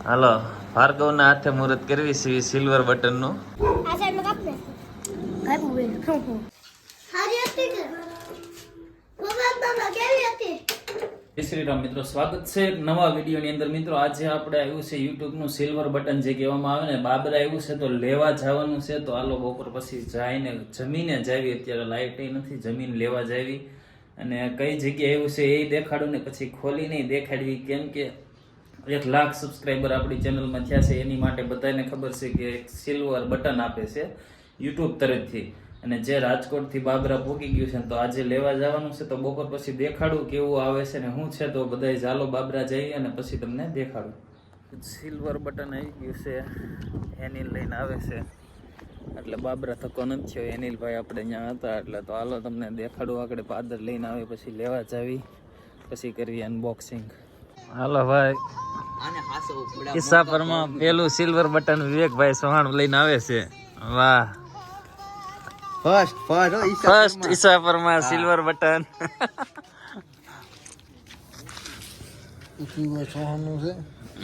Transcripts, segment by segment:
હાલો ભાર્ગવના હાથે મુહૂર્ત કરવી છે સિલ્વર બટનનું. આ સાઈડમાં કાપ ને. કાપ્યું બેન. હારી હતી કે બાબા કેવી હતી? જય શ્રી રામ મિત્રો, સ્વાગત છે નવા વિડીયોની અંદર. મિત્રો આજે આપણે આવ્યું છે યુટ્યુબનું સિલ્વર બટન જે કહેવામાં આવે ને, બાબરા આવ્યું છે તો લેવા જવાનું છે. તો આલો બપોર પછી જઈને જમીને જાવી. અત્યારે લાઇટ નથી, જમીન લેવા જાવી અને કઈ જગ્યાએ આવ્યું છે એ દેખાડું ને પછી ખોલી નહીં દેખાડવી, કેમ કે 1 લાખ સબસ્ક્રાઈબર આપણી ચેનલમાં થયા છે. એની માટે બધાને ખબર છે કે એક સિલ્વર બટન આપે છે યુટ્યુબ તરફથી, અને જે રાજકોટથી બાબરા પહોંચી ગયું છે તો આજે લેવા જવાનું છે. તો બપોર પછી દેખાડું કેવું આવે છે ને શું છે. તો બધા ચાલો બાબરા જઈએ અને પછી તમને દેખાડું. સિલ્વર બટન આવી ગયું છે, એનિલ લઈને આવે છે એટલે બાબરા થકો નથી થયો. એનિલભાઈ આપણે અહીંયા હતા એટલે તો હાલો તમને દેખાડું. આગળ પાદર લઈને આવે પછી લેવા જાવી, પછી કરવી અનબોક્સિંગ. હાલો ભાઈ, ઈસાપરમાં પેલું સિલ્વર બટન વિવેકભાઈ સોહાણ લઈને આવે છે. વાહ, ફર્સ્ટ ઈસાપરમાં સિલ્વર બટન. પૃથ્વીભાઈ ચૌહાણનું છે.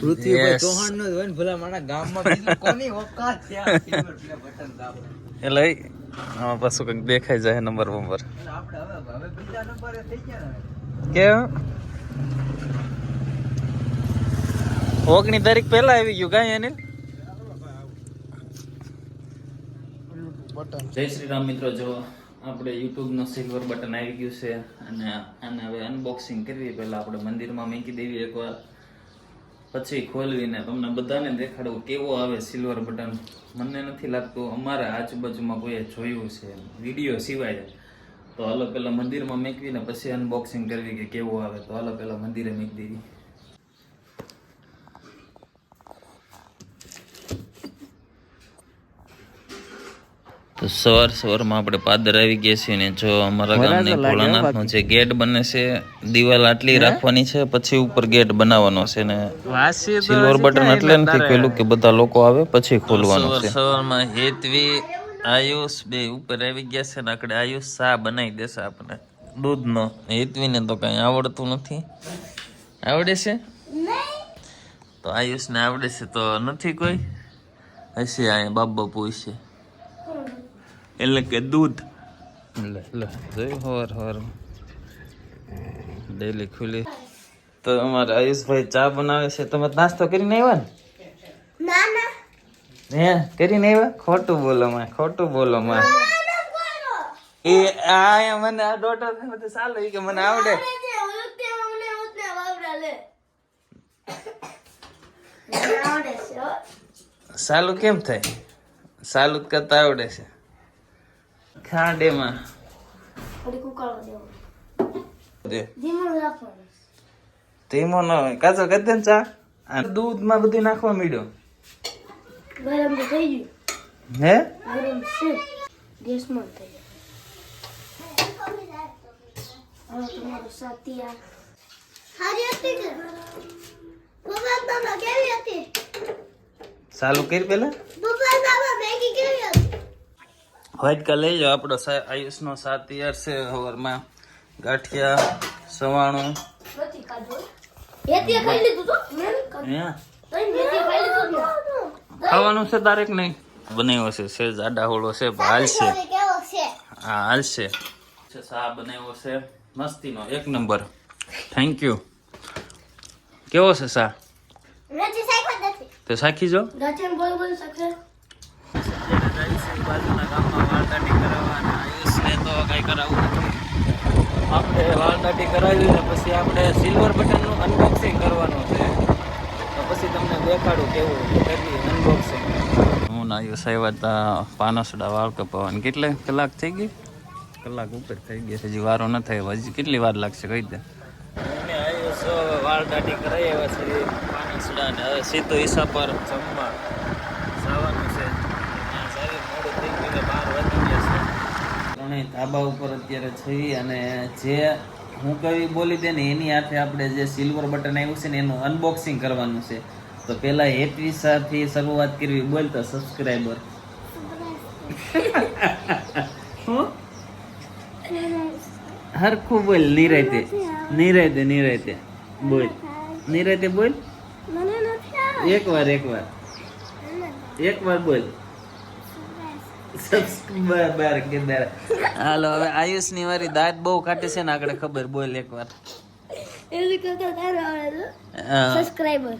પૃથ્વીભાઈ ચૌહાણનું જ હોય ને, ભલા મારા ગામમાં બીજું કોની ઓકાત છે આ સિલ્વર બટન દાબવાનું? એટલે આમાં પાછું કંઈક દેખાઈ જાય નંબર બંબર. આપણે હવે બીજા નંબરે થઈ ગયા ને. કેમ 19 તારીખ પહેલા આવી ગયું કાંઈ એનિલ? જય શ્રી રામ મિત્રો, જો આપણે યુટ્યુબનો સિલ્વર બટન આવી ગયું છે અને આને હવે અનબોક્સિંગ કરવી. પહેલાં આપણે મંદિરમાં મૂકી દેવી એકવાર, પછી ખોલવીને તમને બધાને દેખાડવું કેવો આવે સિલ્વર બટન. મને નથી લાગતું અમારા આજુબાજુમાં કોઈએ જોયું છે વિડીયો સિવાય. તો હાલો પહેલાં મંદિરમાં મૂકવીને પછી અનબોક્સિંગ કરવી કે કેવું આવે. તો હાલો પહેલાં મંદિરે મૂકી દેવી. તો સવારમાં આપણે પાદર આવી ગયા છીએ ને જો અમારા ગામની ભોળાનાથનો જે ગેટ બને છે, દિવાલ આટલી રાખવાની છે, પછી ઉપર ગેટ બનાવવાનો છે ને સિલ્વર બટન એટલે નથી પેલું કે બધા લોકો આવે પછી ખોલવાનું છે. સવારમાં હેતવી આયુષ બે ઉપર આવી ગયા છે ને આકડે આયુષ ચા બનાવી દેશે આપણે દૂધનો. હેતવીને તો કઈ આવડતું નથી. આવડે છે તો આયુષને આવડે છે તો નથી કોઈ હશે અહીંયા બાપ બાપુ હશે એટલે કે દૂધ ડેલી ખુલી. તો અમારે આયુષભાઈ ચા બનાવે છે. તમે નાસ્તો કરીને આવ્યા ને? હે કરીને આવ્યા? ખોટું બોલો માં, ખોટું બોલો માં. એ આ મને આ ડોટર ને ચાલે કે મને આવડે. સાલું કેમ થાય? સાલું કરતા આવડે છે. ખાંડેમાં ધીમો ન હોય, કાચો કરી દે ને ચા. દૂધમાં બધું નાખવા માંડ્યો. ગરમ તો થઈ ગયું. હે ગરમ છે, ગેસમાં થઈ ગયું. હવે તમારું સાતિયા હારી હતી કે બાબા કેવી હતી? ચાલુ કરી પેલા બાબા મેગી કેવી હતી? વ્હાઈટ કા લઈ જાઓ. આપણો આયુષનો 7 તૈયાર છે. હવારમાં ગાંઠિયા સવાણું નથી કાઢો. એતી ખાઈ લીધું તો મેં હે તઈ મેથી ખાઈ લીધું ને. ખાવાનું છે તારેક નહીં બનાવ્યો છે સેજ આડા હોળો છે હાલ છે. કેવો છે? હા હાલ છે. સા બનાવ્યો છે મસ્તીનો 1 નંબર. Thank you. કેવો છે સા? નથી સાઈખો નથી. તો સાખી જો. ગાચન બોલ સકે. બાજુના ગામમાં વાળદાટી કરાવવા અને આયુષને તો કઈ કરાવવું નથી. આપણે વાળદાટી કરાવીને પછી આપણે સિલ્વર બટનનું અનબોક્સિંગ કરવાનું છે. તો પછી તમને દેખાડું કેવું કરવી અનબોક્સિંગ. હું ના આયુષ આવ્યા હતા પાનસડા વાળ કપાવવાની. કેટલે કલાક થઈ ગઈ? કલાક ઉપર થઈ ગઈ. હજી વારો ન થયો. હજી કેટલી વાર લાગશે કહી દે. અમે આયુષ વાળદાટી કરાવી આવ્યા છીએ પાનસડા ને હવે સીધો ઈસા પર જમવા જવાનું છે. ધાબા ઉપર અત્યારે છે અને જે હું કઈ બોલી દે ને એની હાથે આપણે જે સિલ્વર બટન આવ્યું છે ને એનું અનબોક્સિંગ કરવાનું છે. તો પેલા હેતવીસાથી શરૂઆત કરવી. બોલ તો સબસ્ક્રાઈબર. હરખું બોલ, નિરાતે નિરાતે નિરાતે બોલ, નિરાતે બોલ. મને નથી એકવાર બોલ સબસ્ક્રાઇબર કિંદર. હાલો હવે આયુષ ની વારી દાંત બહુ કાઢે છે ને આગળ ખબર બોલ એકવાર. એવી કરતા તારો આવે હા, સબસ્ક્રાઇબર.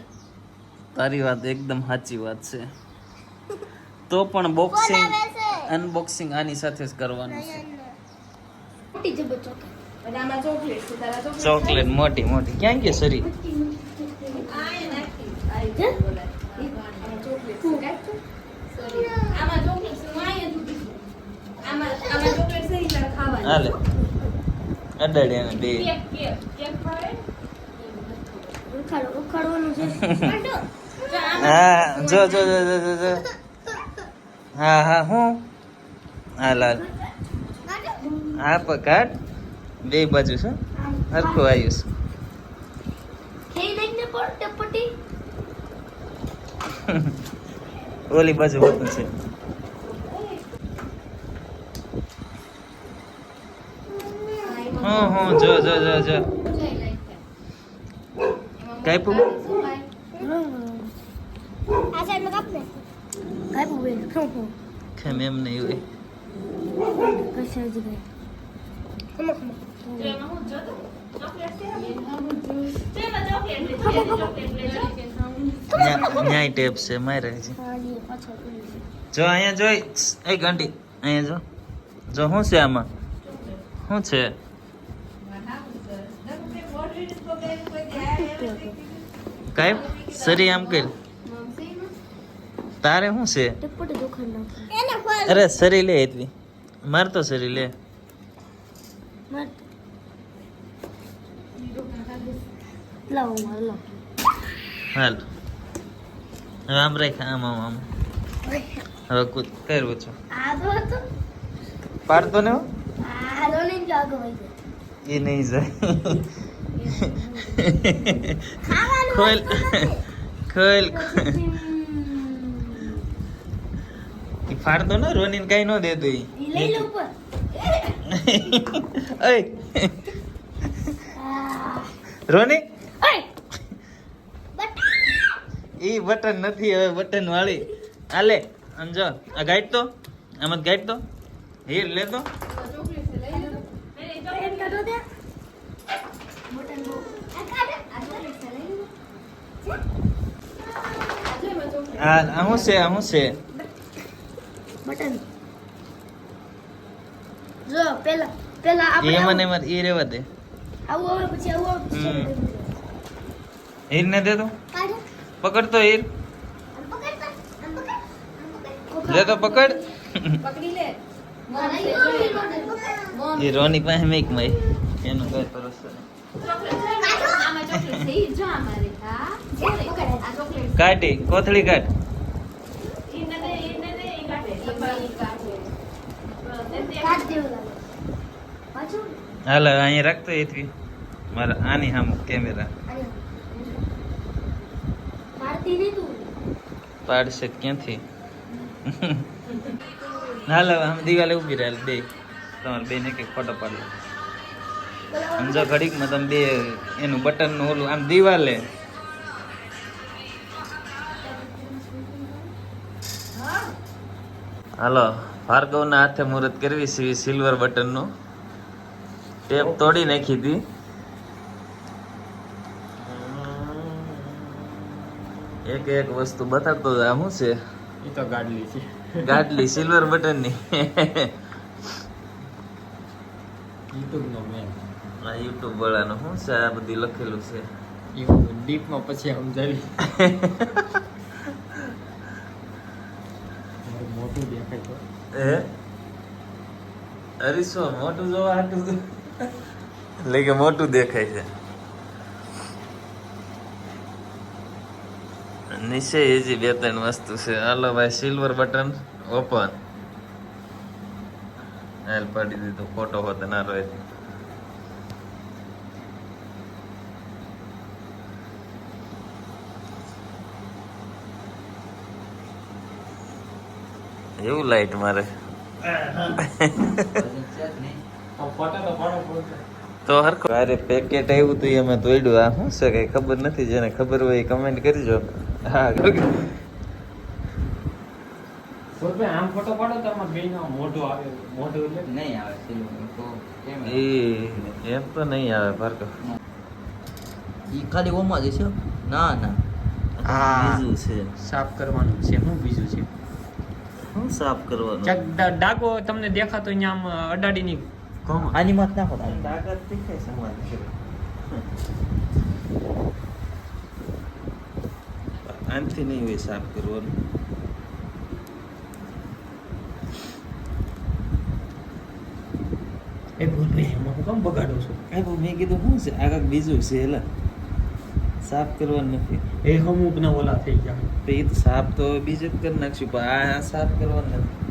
તારી વાત એકદમ સાચી વાત છે. તો પણ બોક્સિંગ અનબોક્સિંગ આની સાથે જ કરવાનું છે. મોટી જબો ચોકલેટ. અને આમાં ચોકલેટ છે તારા ચોકલેટ. ચોકલેટ મોટી મોટી ક્યાં કે સરી આ નાખી. આ જે બોલાય. આમાં ચોકલેટ છે કાઢ. સોરી. આમાં ચોકલેટ છે. હું આયા જુદી છું. આમાં ચોકલેટ છે ઈ તારે ખાવાની. હાલે અડાડ્યા ને બે કેક ખાવે. ઉખાડવાનું છે. કાઢો. હા જો જો જો જો જો, જો હા હા હું હા લાલ હા પકડ બે બાજુ છે હરખું આયુષ. ખેઈ દેખને પર ટપટી. ઓલી બાજુ હોતું છે. હું જો જો જો જો કાપ્યું આ સાઈડ માં કાપ ને. કાપ્યું બે. કેમ એમ નહીં હોય. કશાય જ ગઈ. એમાં હું જો તો ચોકલેટ છે. તેમાં ચોકલેટ લે. ચોકલેટ લે. ન્યાય ટેપ છે મારે છે. હા જી પાછો કરી. જો અહીંયા જોઈ એ ઘંટી અહીંયા જો જો શું છે આમાં શું છે કાઈ સરી આમ કર તારે શું છે ટપટી દુખાન નાખી. એને ફોલ. અરે સરી લે એટલી માર તો સરી લે મત. લાવો માર લો. હાલ હવે આમ રાખ આમ આમ આમ હવે કૂદ કરવું છું આ તો હતો. પાડતો ને હો. આ રોની જાગ વઈ ગઈ. એ નહીં જાય ખાવાનું ખોલ ખોલ ઈ ફાડતો ને રોનીને કઈ ન દેતો ઈ ઈ લઈ લો ઉપર. ઓય આ રોની ઓય બટા. ઈ બટન નથી હવે બટન વાળી આલે આમ જો આ ગાઈડ તો આમાં ગાઈડ તો હીર લે તો એમ કાઢો દે. બટન બો. આ કાઢ. આ ચોકલેટ છે લઈ લો. આ શું છે આ શું છે બટન. જો પેલા પેલા આપણે એમાં ને એમાં ઈ રેવા દે આવું આવે પછી આવું આવે પછી હમ. આવું. હીર ને દે તો કાઢ. પકડતો હીર આમ પકડ. આમ પકડ. આમ પકડ. લે તો પકડ પકડી લે. મોમ લે જોઈ મોમ. એ રોની પાસે મેક મય એનું કઈ ભરોસો નહીં. આમાં ચોકલેટ છે ઈ જો અમારે. હા પકડ. આ ચોકલેટ કાઢી કોથળી કાઢ ઈને દે ઈ કાઢે. ઈ કાઢે. કાઢ દેવું લાગે. પાછું હાલ હવે અહીંયા રાખતો એથી મારા આની સામે કેમેરા પાડતી નહીં તું. પાડશે તો ક્યાંથી હાલ હવે આમ દિવાલે ઊભી રહેલ બે તમારે બે ને કઈક ફોટો પાડો સમજો ઘડીકમાં તમે બે એનું બટન નું ઓલું આમ દિવાલે હાલો ભાર્ગવના હાથે મુહૂર્ત કરવી છે સિલ્વર બટન નું ટેપ તોડી નાખી હતી એક એક વસ્તુ બતાવતો આ શું છે ઈ તો ગાડલી છે. ગાડલી સિલ્વર બટન ની YouTube નો મેન. આ યુટ્યુબ વાળાનું શું છે આ બધી લખેલું છે ઈ ડીપમાં પછી સમજાવી. મારું મોટું દેખાય તો. હે અરીસો મોટું જોવા હાટું એટલે કે મોટું દેખાય છે નીચે હજી બે ત્રણ વસ્તુ છે હાલો ભાઈ સિલ્વર બટન ઓપન હાલ પાડી દીધું ફોટો હોત ના રોય એવું લાઈટ મારે તો હરખો અરે પેકેટ આવ્યું હતું એમાં તોડ્યું આ શું છે કઈ ખબર નથી જેને ખબર હોય એ કમેન્ટ કરજો હા આમ ફોટો પાડો તો આમાં બેયનો મોઢું આવે મોઢું એટલે નહીં આવે સિલ્વર તો કેમ એ એમ તો નહીં આવે ભાર્ગવ ઈ ખાલી ઓમાં જ છે ના ના બીજું છે સાફ કરવાનું છે શું બીજું છે શું સાફ કરવાનું ચક ડાગો તમને દેખાતો અહીંયા આમ અડાડીની ઘમ આની માત નાખો તાકાત દેખાય સમાન આનથી નહીં હોય સાફ કરવાનું એ ભૂલ ભાઈ એમાં હું કેમ બગાડો છો મેં કીધું શું છે આગળ બીજું છે એલા સાફ કરવાનું નથી એ અમુક ના ઓલા થઈ ગયા તો એ તો સાફ તો બીજે જ કરી નાખશું પણ આ સાફ કરવાનું નથી